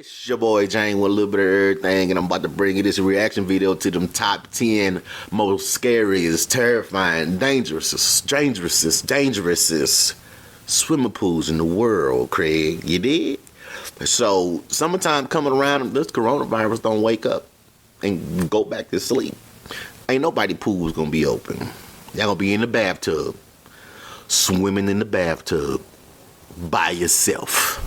It's your boy Jane with a little bit of everything, and I'm about to bring you this reaction video to them top 10 most scariest, terrifying, dangerous swimming pools in the world, Craig. You did? So, summertime coming around, this coronavirus don't wake up and go back to sleep. Ain't nobody pool's gonna be open. Y'all gonna be in the bathtub, swimming in the bathtub by yourself.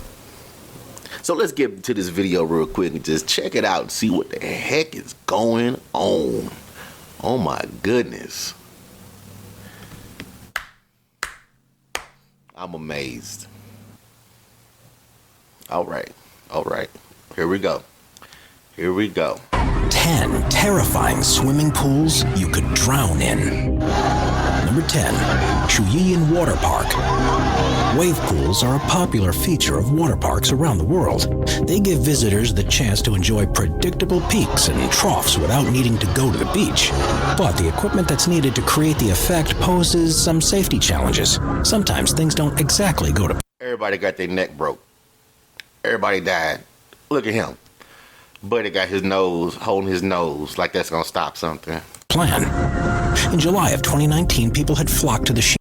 So let's get to this video real quick and just check it out and see what the heck is going on. Oh my goodness. I'm amazed. All right. Here we go. 10 terrifying swimming pools you could drown in. Number 10, Shuyian Waterpark. Wave pools are a popular feature of water parks around the world. They give visitors the chance to enjoy predictable peaks and troughs without needing to go to the beach. But the equipment that's needed to create the effect poses some safety challenges. Sometimes things don't exactly go to... Everybody got their neck broke. Everybody died. Look at him. Buddy got his nose, holding his nose like that's gonna stop something. Plan. In July of 2019, people had flocked to the This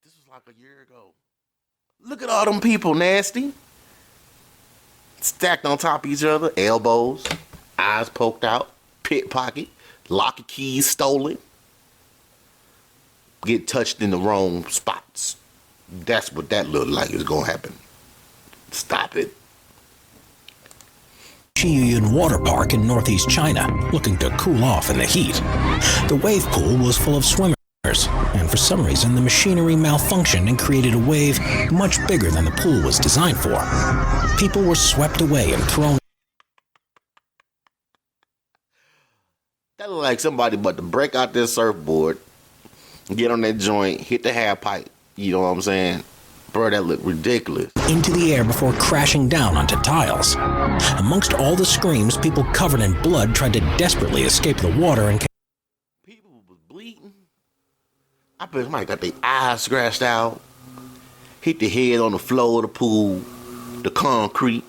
was like a year ago. Look at all them people, nasty. Stacked on top of each other, elbows, eyes poked out, pickpocket, locker keys stolen. Get touched in the wrong spots. That's what that looked like is gonna happen. Stop it. Shuyian Waterpark in northeast China, looking to cool off in the heat. The wave pool was full of swimmers, and for some reason the machinery malfunctioned and created a wave much bigger than the pool was designed for. People were swept away and thrown. That looked like somebody about to break out their surfboard, get on that joint, hit the half pipe. You know what I'm saying? Bro, that looked ridiculous. Into the air before crashing down onto tiles. Amongst all the screams, people covered in blood tried to desperately escape the water and... People was bleeding. I bet somebody got their eyes scratched out. Hit their head on the floor of the pool, the concrete.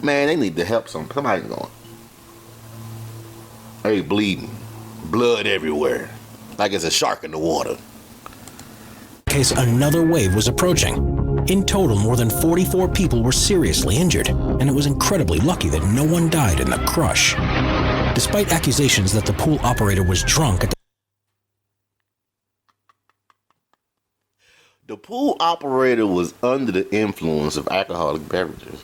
Man, they need to help somebody going. They bleeding. Blood everywhere. Like it's a shark in the water. Case another wave was approaching. In total, more than 44 people were seriously injured, and it was incredibly lucky that no one died in the crush. Despite accusations that the pool operator was drunk at the pool operator was under the influence of alcoholic beverages.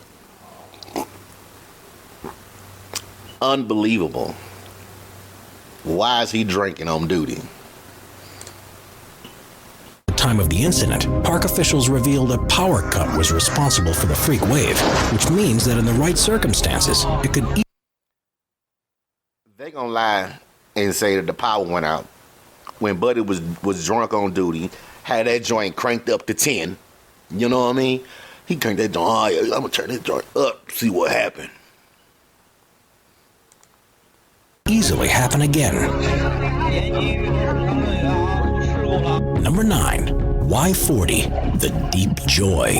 Unbelievable. Why is he drinking on duty? time of the incident, park officials revealed a power cut was responsible for the freak wave, which means that in the right circumstances, it could... They gonna lie and say that the power went out when Buddy was drunk on duty, had that joint cranked up to 10. You know what I mean? He cranked that joint, oh, yeah, I'm gonna turn this joint up, see what happened. Easily happen again. Number 9, Y40, the Deep Joy.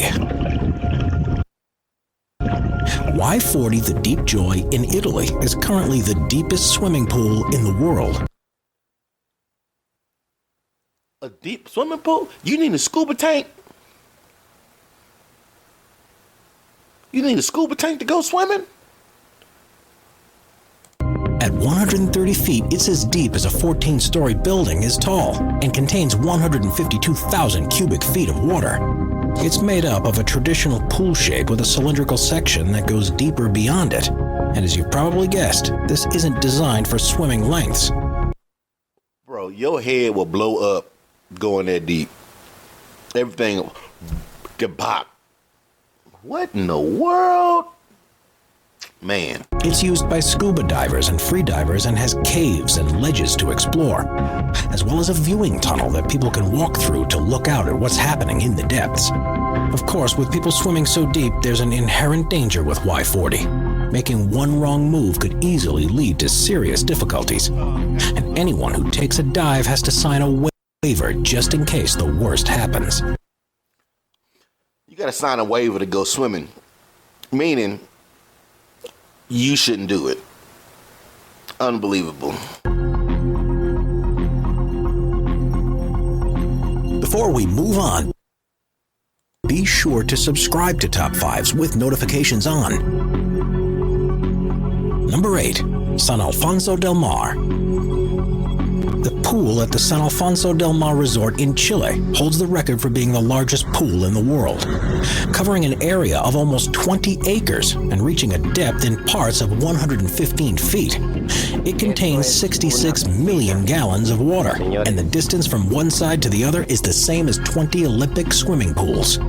Y40, the Deep Joy in Italy is currently the deepest swimming pool in the world. A deep swimming pool? You need a scuba tank? You need a scuba tank to go swimming? At 130 feet, it's as deep as a 14-story building is tall and contains 152,000 cubic feet of water. It's made up of a traditional pool shape with a cylindrical section that goes deeper beyond it. And as you've probably guessed, this isn't designed for swimming lengths. Bro, your head will blow up going that deep. Everything can pop. What in the world? Man. It's used by scuba divers and free divers and has caves and ledges to explore, as well as a viewing tunnel that people can walk through to look out at what's happening in the depths. Of course, with people swimming so deep, there's an inherent danger with Y40. Making one wrong move could easily lead to serious difficulties, and anyone who takes a dive has to sign a waiver just in case the worst happens. You gotta sign a waiver to go swimming Meaning, you shouldn't do it. Unbelievable. Before we move on, be sure to subscribe to Top 5s with notifications on. Number 8. San Alfonso Del Mar. The pool at the San Alfonso Del Mar Resort in Chile holds the record for being the largest pool in the world, covering an area of almost 20 acres and reaching a depth in parts of 115 feet. It contains 66 million gallons of water, and the distance from one side to the other is the same as 20 Olympic swimming pools.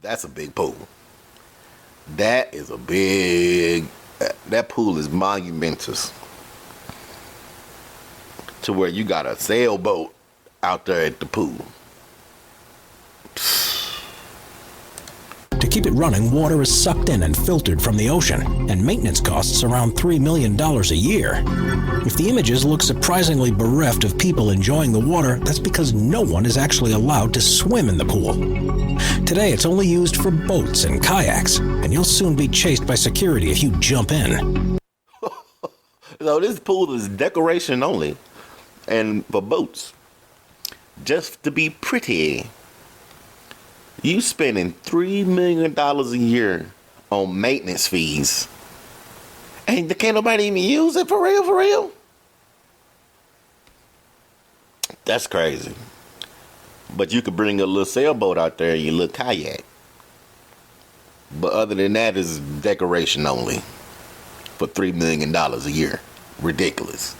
That's a big pool. That is a big... That pool is monumentous. To where you got a sailboat out there at the pool. To keep it running, water is sucked in and filtered from the ocean, and maintenance costs around $3 million a year. If the images look surprisingly bereft of people enjoying the water, that's because no one is actually allowed to swim in the pool. Today, it's only used for boats and kayaks, and you'll soon be chased by security if you jump in. So this pool is decoration only, and for boats, just to be pretty. You spending $3 million a year on maintenance fees, and can't nobody even use it for real, for real? That's crazy. But you could bring a little sailboat out there and your little kayak. But other than that, it's decoration only for $3 million a year. Ridiculous.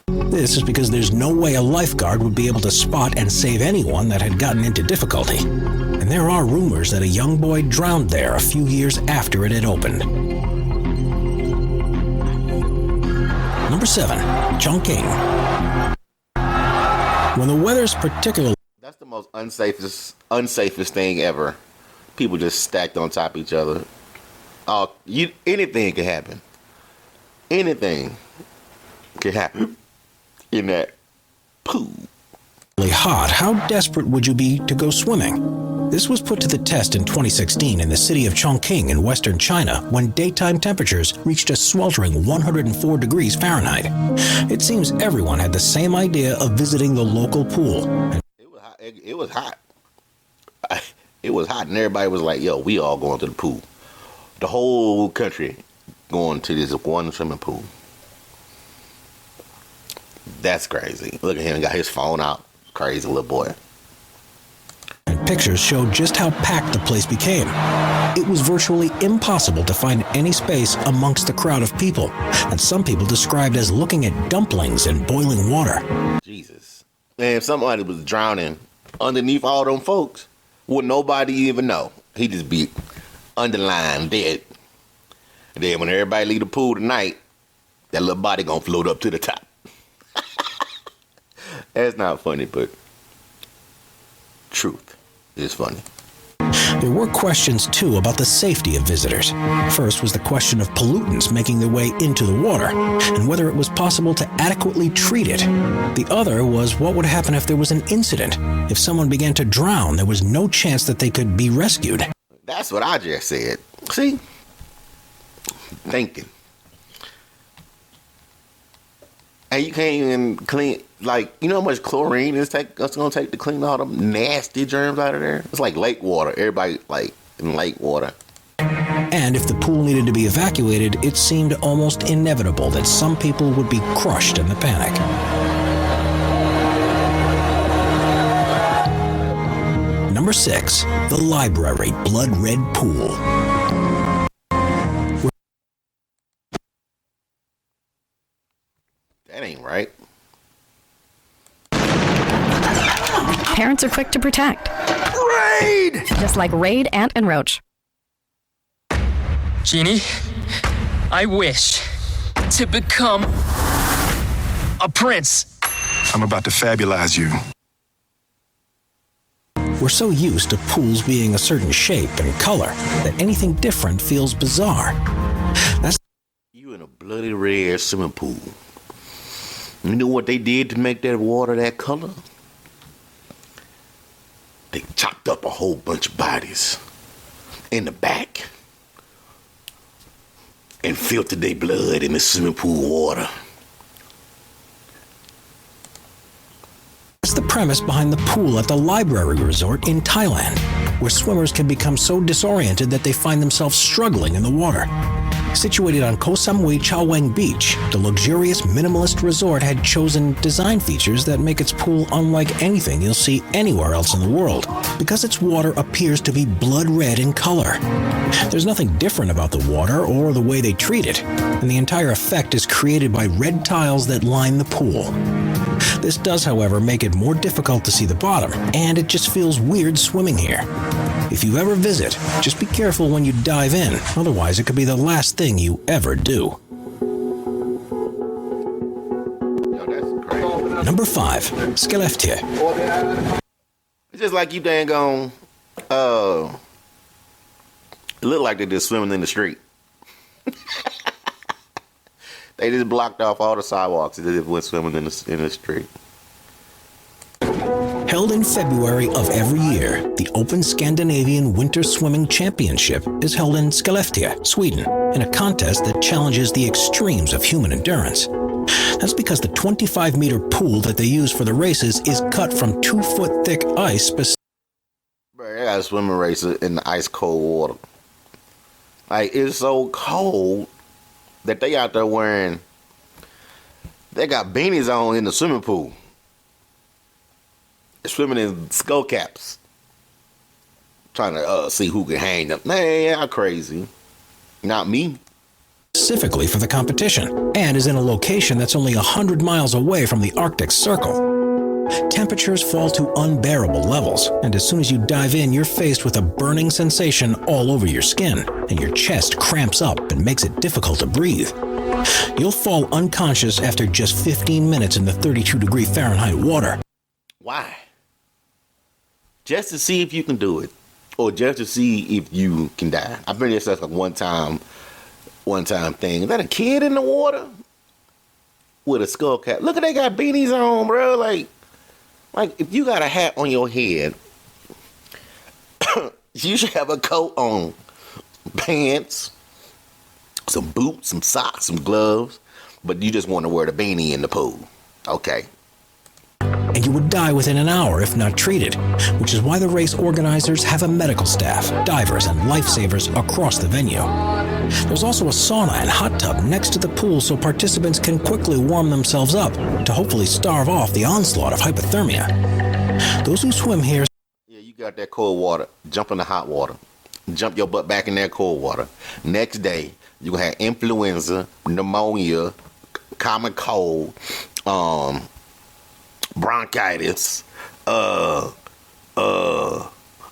This is because there's no way a lifeguard would be able to spot and save anyone that had gotten into difficulty. And there are rumors that a young boy drowned there a few years after it had opened. Number 7. Chongqing. When the weather's particularly... That's the most unsafest thing ever. People just stacked on top of each other. Anything could happen. Anything could happen in that pool. Hot, how desperate would you be to go swimming? This was put to the test in 2016 in the city of Chongqing in western China when daytime temperatures reached a sweltering 104 degrees Fahrenheit. It seems everyone had the same idea of visiting the local pool. It was hot. It was hot. It was hot, and everybody was like, yo, we all going to the pool. The whole country going to this one swimming pool. That's crazy. Look at him, got his phone out. Crazy little boy. And pictures showed just how packed the place became. It was virtually impossible to find any space amongst the crowd of people that some people described as looking at dumplings in boiling water. Jesus. Man, if somebody was drowning underneath all them folks, would nobody even know? He'd just be underlined dead. And then when everybody leave the pool tonight, that little body gonna float up to the top. That's not funny, but truth is funny. There were questions, too, about the safety of visitors. First was the question of pollutants making their way into the water, and whether it was possible to adequately treat it. The other was what would happen if there was an incident. If someone began to drown, there was no chance that they could be rescued. That's what I just said. See? Thinking. And you can't even clean, like, you know how much chlorine it's going to take to clean all them nasty germs out of there? It's like lake water. Everybody, like, in lake water. And if the pool needed to be evacuated, it seemed almost inevitable that some people would be crushed in the panic. Number 6, the library blood red pool. That ain't right. Parents are quick to protect. Raid! Just like Raid, Ant, and Roach. Genie, I wish to become a prince. I'm about to fabulize you. We're so used to pools being a certain shape and color that anything different feels bizarre. You in a bloody red swimming pool. You know what they did to make that water that color? They chopped up a whole bunch of bodies in the back and filtered their blood in the swimming pool water. That's the premise behind the pool at the Library Resort in Thailand, where swimmers can become so disoriented that they find themselves struggling in the water. Situated on Koh Samui Chao Wang Beach, the luxurious minimalist resort had chosen design features that make its pool unlike anything you'll see anywhere else in the world, because its water appears to be blood red in color. There's nothing different about the water or the way they treat it, and the entire effect is created by red tiles that line the pool. This does, however, make it more difficult to see the bottom, and it just feels weird swimming here. If you ever visit, just be careful when you dive in, otherwise it could be the last thing you ever do. Yo, that's crazy. Number 5. Skellefteå. It's just like you dang on, it look like they're just swimming in the street. They just blocked off all the sidewalks and just went swimming in the street. Held in February of every year, the Open Scandinavian Winter Swimming Championship is held in Skellefteå, Sweden, in a contest that challenges the extremes of human endurance. That's because the 25-meter pool that they use for the races is cut from 2-foot thick ice. Bro, they got a swimming race in the ice cold water. Like, it's so cold that they out there wearing, they got beanies on in the swimming pool. Swimming in skull caps. Trying to see who can hang them. Man, y'all crazy. Not me. Specifically for the competition, and is in a location that's only 100 miles away from the Arctic Circle. Temperatures fall to unbearable levels, and as soon as you dive in, you're faced with a burning sensation all over your skin, and your chest cramps up and makes it difficult to breathe. You'll fall unconscious after just 15 minutes in the 32-degree Fahrenheit water. Why? Just to see if you can do it, or just to see if you can die. I think it's just a one-time thing. Is that a kid in the water with a skull cap? Look at, they got beanies on, bro. Like if you got a hat on your head, you should have a coat on, pants, some boots, some socks, some gloves, but you just want to wear the beanie in the pool. Okay. And you would die within an hour if not treated, which is why the race organizers have a medical staff, divers, and lifesavers across the venue. There's also a sauna and hot tub next to the pool so participants can quickly warm themselves up to hopefully starve off the onslaught of hypothermia. Those who swim here... Yeah, you got that cold water. Jump in the hot water. Jump your butt back in that cold water. Next day, you're going to have influenza, pneumonia, common cold, bronchitis,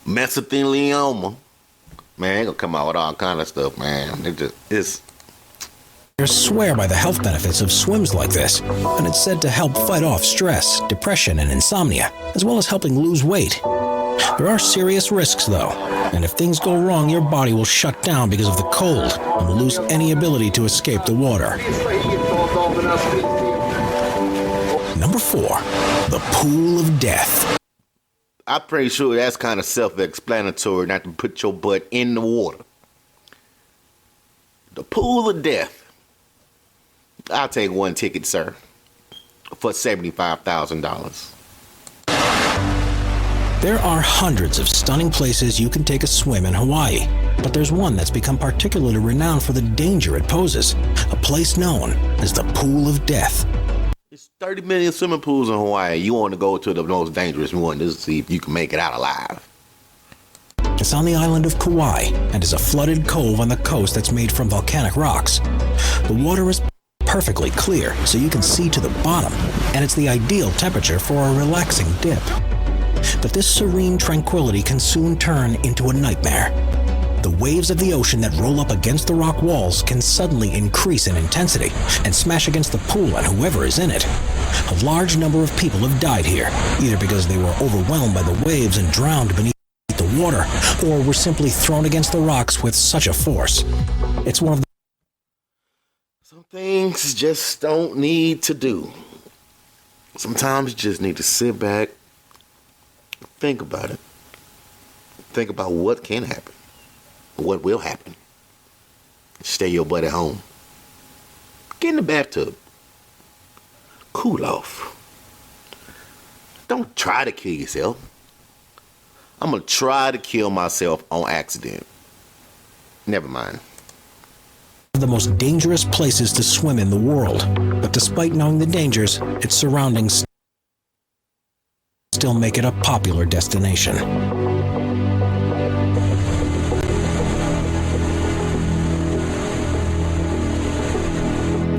mesothelioma. Man, they gonna come out with all kind of stuff, man. It's swear by the health benefits of swims like this, and it's said to help fight off stress, depression, and insomnia, as well as helping lose weight. There are serious risks, though, and if things go wrong, your body will shut down because of the cold and will lose any ability to escape the water. Number 4, the Pool of Death. I'm pretty sure that's kind of self-explanatory not to put your butt in the water. The Pool of Death. I'll take one ticket, sir, for $75,000. There are hundreds of stunning places you can take a swim in Hawaii, but there's one that's become particularly renowned for the danger it poses, a place known as the Pool of Death. There's 30 million swimming pools in Hawaii. You want to go to the most dangerous one to see if you can make it out alive. It's on the island of Kauai and is a flooded cove on the coast that's made from volcanic rocks. The water is perfectly clear, so you can see to the bottom, and it's the ideal temperature for a relaxing dip. But this serene tranquility can soon turn into a nightmare. The waves of the ocean that roll up against the rock walls can suddenly increase in intensity and smash against the pool and whoever is in it. A large number of people have died here, either because they were overwhelmed by the waves and drowned beneath the water, or were simply thrown against the rocks with such a force. It's one of the... Some things just don't need to do. Sometimes you just need to sit back, think about it, Think about what can happen, what will happen. Stay your butt at home. Get in the bathtub. Cool off. Don't try to kill yourself. I'm going to try to kill myself on accident. Never mind. The most dangerous places to swim in the world, but despite knowing the dangers, its surroundings still make it a popular destination.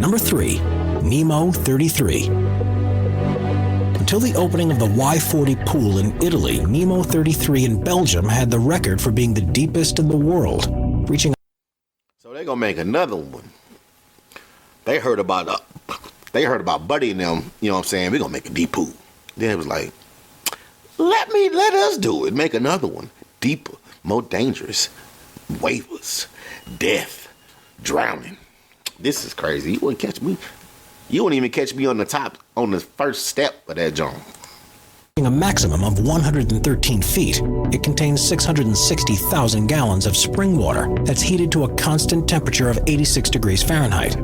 Number 3, Nemo 33. Until the opening of the Y40 pool in Italy, Nemo 33 in Belgium had the record for being the deepest in the world, reaching. So they're gonna make another one. They heard about Buddy and them, you know what I'm saying? We're gonna make a deep pool. Then it was like, let us do it. Make another one. Deeper, more dangerous. Waves, death, drowning. This is crazy. You wouldn't catch me. You wouldn't even catch me on the first step of that jump. A maximum of 113 feet, it contains 660,000 gallons of spring water that's heated to a constant temperature of 86 degrees Fahrenheit.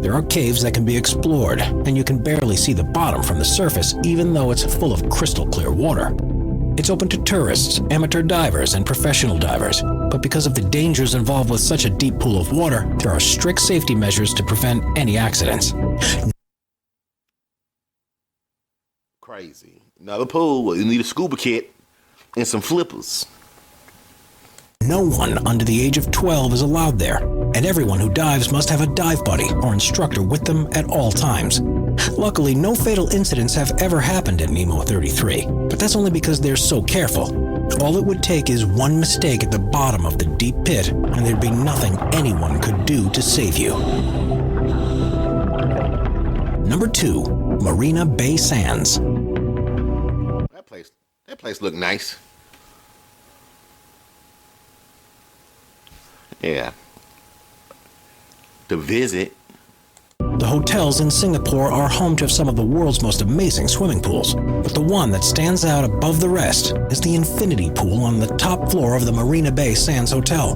There are caves that can be explored, and you can barely see the bottom from the surface, even though it's full of crystal clear water. It's open to tourists, amateur divers, and professional divers, but because of the dangers involved with such a deep pool of water, there are strict safety measures to prevent any accidents. Crazy. Another pool, well, you need a scuba kit and some flippers. No one under the age of 12 is allowed there, and everyone who dives must have a dive buddy or instructor with them at all times. Luckily, no fatal incidents have ever happened at Nemo 33, but that's only because they're so careful. All it would take is one mistake at the bottom of the deep pit, and there'd be nothing anyone could do to save you. Number 2, Marina Bay Sands. That place look nice. Yeah. To visit. The hotels in Singapore are home to some of the world's most amazing swimming pools, but the one that stands out above the rest is the infinity pool on the top floor of the Marina Bay Sands Hotel.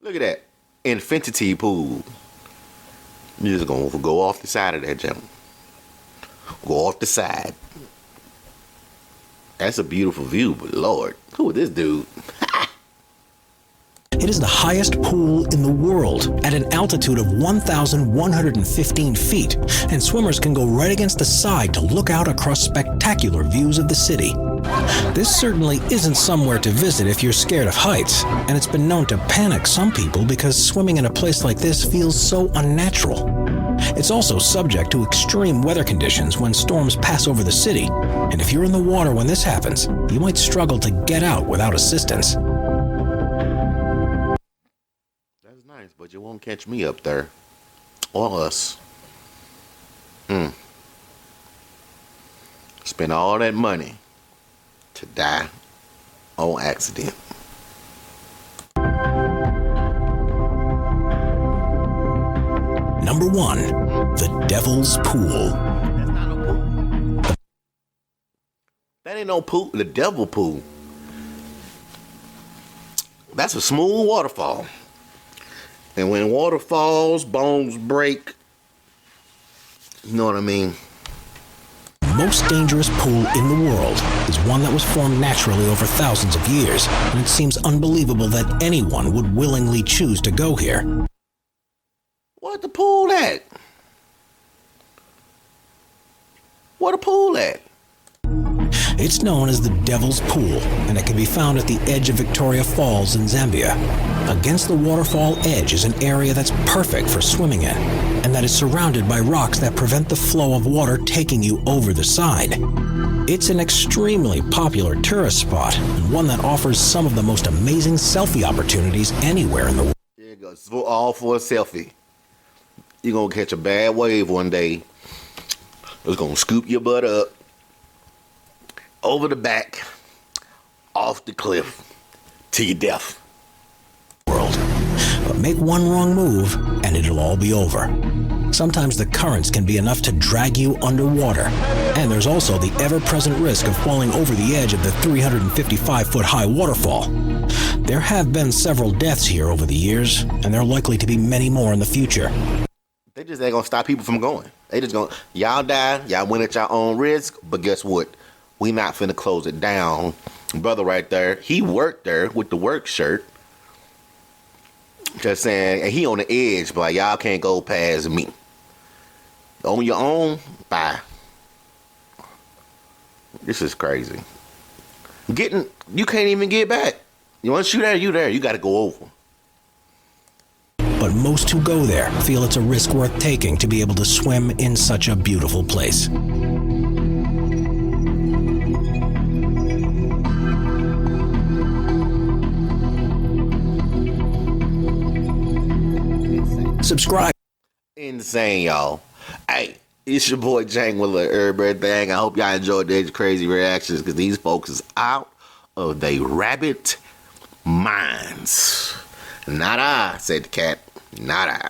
Look at that. Infinity pool. You're just going to go off the side of that jump. Go off the side. That's a beautiful view, but Lord, who is this dude? It is the highest pool in the world at an altitude of 1,115 feet, and swimmers can go right against the side to look out across spectacular views of the city. This certainly isn't somewhere to visit if you're scared of heights, and it's been known to panic some people because swimming in a place like this feels so unnatural. It's also subject to extreme weather conditions when storms pass over the city, and if you're in the water when this happens, you might struggle to get out without assistance. That's nice, but you won't catch me up there. Or us. Spend all that money to die on accident. Number 1, the Devil's Pool. That's not no pool. That ain't no pool. The Devil Pool. That's a smooth waterfall. And when water falls, bones break. You know what I mean? The most dangerous pool in the world is one that was formed naturally over thousands of years, and it seems unbelievable that anyone would willingly choose to go here. What the pool at? What a pool at? It's known as the Devil's Pool, and it can be found at the edge of Victoria Falls in Zambia. Against the waterfall edge is an area that's perfect for swimming in, and that is surrounded by rocks that prevent the flow of water taking you over the side. It's an extremely popular tourist spot, and one that offers some of the most amazing selfie opportunities anywhere in the world. There you go. It's all for a selfie. You're going to catch a bad wave one day. It's going to scoop your butt up, over the back, off the cliff, to your death. But make one wrong move, and it'll all be over. Sometimes the currents can be enough to drag you underwater. And there's also the ever-present risk of falling over the edge of the 355-foot-high waterfall. There have been several deaths here over the years, and there are likely to be many more in the future. They just ain't gonna stop people from going. They just gonna, y'all die, y'all went at your own risk, but guess what? We not finna close it down. Brother right there, he worked there with the work shirt. Just saying, and he on the edge, but like, y'all can't go past me. On your own, bye. This is crazy. You can't even get back. Once you there, you gotta go over. But most who go there feel it's a risk worth taking to be able to swim in such a beautiful place. Subscribe. Insane, y'all. Hey, it's your boy Jang with a everything. I hope y'all enjoyed these crazy reactions because these folks is out of their rabbit minds. Not I, said the cat. Not I.